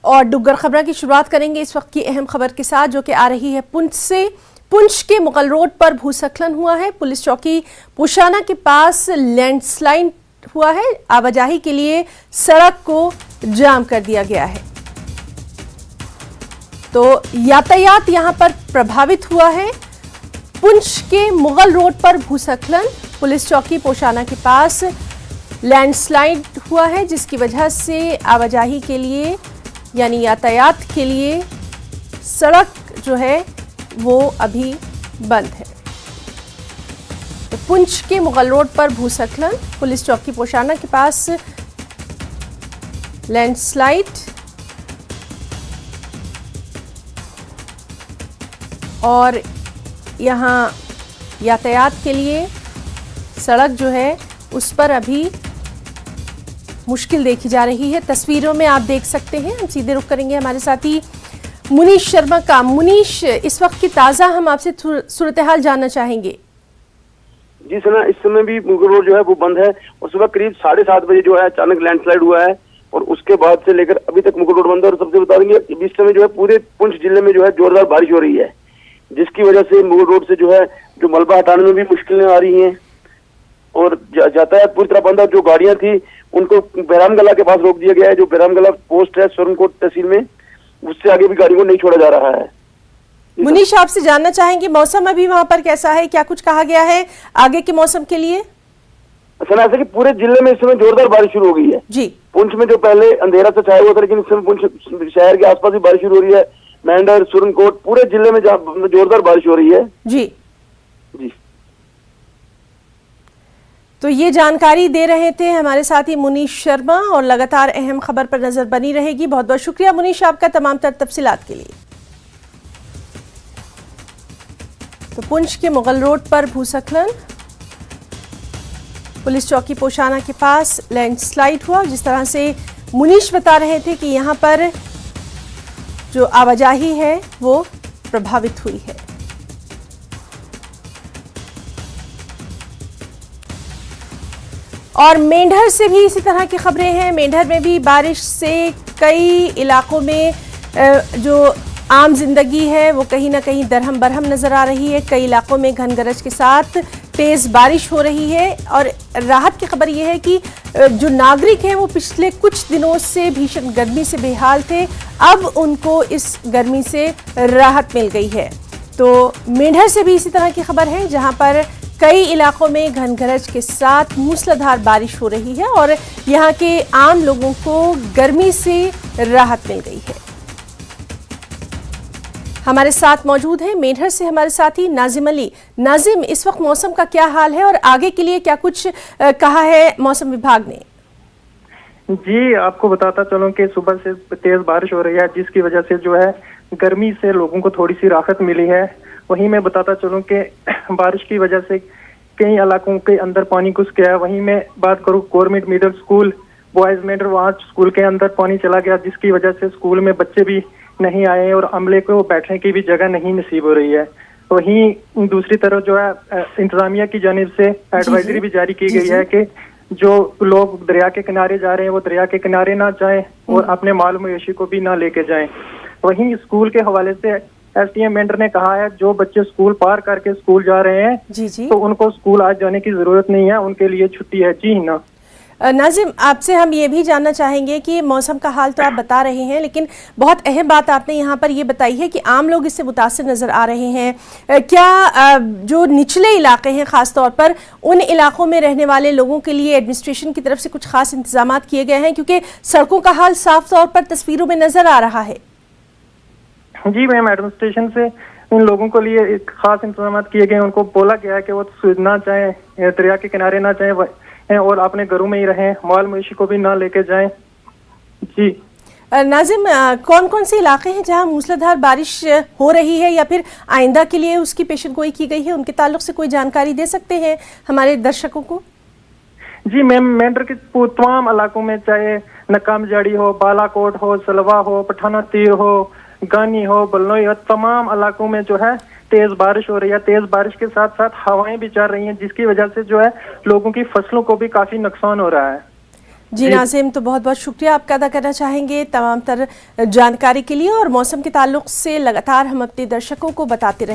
और डुग्गर खबर की शुरुआत करेंगे इस वक्त की अहम खबर के साथ, जो कि आ रही है पुंछ से। पुंछ के मुगल रोड पर भूस्खलन हुआ है। पुलिस चौकी पुशाना के पास लैंडस्लाइड हुआ है। आवाजाही के लिए सड़क को जाम कर दिया गया है, तो यातायात यहां पर प्रभावित हुआ है। पुंछ के मुगल रोड पर भूस्खलन, पुलिस चौकी पोशाना के पास लैंडस्लाइड हुआ है, जिसकी वजह से आवाजाही के लिए यानी यातायात के लिए सड़क जो है वो अभी बंद है। तो पुंछ के मुगल रोड पर भूस्खलन, पुलिस चौकी पोशाना के पास लैंडस्लाइड और यहाँ यातायात के लिए सड़क जो है उस पर अभी मुश्किल देखी जा रही है। तस्वीरों में आप देख सकते हैं। हम सीधे रुख करेंगे हमारे साथी मुनीश शर्मा का। मुनीश, इस वक्त की ताज़ा हम आपसे सूरत हाल जानना चाहेंगे। जी सना, इस समय भी मुगल रोड जो है वो बंद है और सुबह करीब 7:30 बजे जो है अचानक लैंडस्लाइड हुआ है और उसके बाद से लेकर अभी तक मुगल रोड बंद है। और सबसे बता देंगे इस समय जो है पूरे पुंछ जिले में जो है जोरदार बारिश हो रही है, जिसकी वजह से मुगल रोड से जो है जो मलबा हटाने में भी मुश्किलें आ रही हैं और यातायात पूरी तरह बंद है। जो गाड़ियां थी उनको बैरामगला के पास रोक दिया गया है। जो बैरामगला पोस्ट है सुरनकोट तहसील में, उससे आगे भी गाड़ियों को नहीं छोड़ा जा रहा है। मुनीश, आपसे जानना चाहेंगे मौसम अभी वहां पर कैसा है, क्या कुछ कहा गया है आगे के मौसम के लिए? असल ऐसा कि पूरे जिले में इस समय जोरदार बारिश शुरू हो गई है जी। पुंछ में जो पहले अंधेरा से छाया हुआ था, लेकिन इस समय पुंछ शहर के आसपास भी बारिश शुरू हो रही है। मेंढर, सुरनकोट, पूरे जिले में जोरदार बारिश हो रही है। जी जी, तो ये जानकारी दे रहे थे हमारे साथी मुनीश शर्मा और लगातार अहम खबर पर नजर बनी रहेगी। बहुत बहुत शुक्रिया मुनीश आपका तमाम तर तफसीलात के लिए। तो पुंछ के मुगल रोड पर भूस्खलन, पुलिस चौकी पोशाना के पास लैंडस्लाइड हुआ। जिस तरह से मुनीश बता रहे थे कि यहां पर जो आवाजाही है वो प्रभावित हुई है। और मेंढर से भी इसी तरह की खबरें हैं। मेंढर में भी बारिश से कई इलाकों में जो आम जिंदगी है वो कहीं ना कहीं दरहम बरहम नजर आ रही है। कई इलाकों में घन गरज के साथ तेज बारिश हो रही है और राहत की खबर ये है कि जो नागरिक हैं वो पिछले कुछ दिनों से भीषण गर्मी से बेहाल थे, अब उनको इस गर्मी से राहत मिल गई है। तो मेंढर से भी इसी तरह की खबर है, जहां पर कई इलाकों में घन गरज के साथ मूसलाधार बारिश हो रही है और यहाँ के आम लोगों को गर्मी से राहत मिल गई है। हमारे साथ मौजूद हैं मेंढर से हमारे साथी नाजिम अली। नाजिम, इस वक्त मौसम का क्या हाल है और आगे के लिए क्या कुछ कहा है मौसम विभाग ने? जी, आपको बताता चलूं कि सुबह से तेज बारिश हो रही है, जिसकी वजह से जो है गर्मी से लोगों को थोड़ी सी राहत मिली है। वहीं मैं बताता चलूं कि बारिश की वजह से कई इलाकों के अंदर पानी घुस गया है। वहीं मैं बात करूं government middle school boys Mendhar, वहाँ स्कूल के अंदर पानी चला गया, जिसकी वजह से स्कूल में बच्चे भी नहीं आए और अमले को बैठने की भी जगह नहीं नसीब हो रही है। वहीं दूसरी तरफ जो है इंतजामिया की जानिब से एडवाइजरी भी जारी की गई है कि जो लोग दरिया के किनारे जा रहे हैं वो दरिया के किनारे ना जाएं और अपने माल मवेशी को भी ना लेके जाएं। वहीं स्कूल के हवाले से SDM मेंढर ने कहा है जो बच्चे स्कूल पार करके स्कूल जा रहे हैं जी। तो उनको स्कूल आज जाने की जरूरत नहीं है, उनके लिए छुट्टी है। जी ना नाजिम, आपसे हम ये भी जानना चाहेंगे कि मौसम का हाल तो आप बता रहे हैं, लेकिन बहुत अहम बात आपने यहाँ पर ये बताई है कि आम लोग इससे मुतासिर नज़र आ रहे हैं। क्या जो निचले इलाके हैं ख़ास तौर पर, उन इलाकों में रहने वाले लोगों के लिए एडमिनिस्ट्रेशन की तरफ से कुछ खास इंतजाम किए गए हैं? क्योंकि सड़कों का हाल साफ तौर पर तस्वीरों में नज़र आ रहा है। जी मैम, एडमिनिस्ट्रेशन से उन लोगों के लिए एक खास इंतजाम किए गए। उनको बोला गया है कि वो ना जाएं, दरिया के किनारे ना जाएं और अपने घरों में ही रहें, माल मवेशी को भी ना लेके जाएं। जी नाजिम, कौन कौन से इलाके हैं जहां मूसलाधार बारिश हो रही है या फिर आइंदा के लिए उसकी पेशेनगोई की गई है? उनके ताल्लुक से कोई जानकारी दे सकते हैं हमारे दर्शकों को? जी मैम, मेंढर के तमाम इलाकों में, चाहे नकाम जाड़ी हो, बालाकोट हो, सलवा हो, पठाना तीर हो, गानी हो, बलनोई हो, तमाम इलाकों में जो है तेज बारिश हो रही है। तेज बारिश के साथ साथ हवाएं भी चल रही हैं, जिसकी वजह से जो है लोगों की फसलों को भी काफी नुकसान हो रहा है। जी नाजिम, तो बहुत बहुत शुक्रिया आपका अदा करना चाहेंगे तमाम तर जानकारी के लिए, और मौसम के ताल्लुक से लगातार हम अपने दर्शकों को बताते रहेंगे।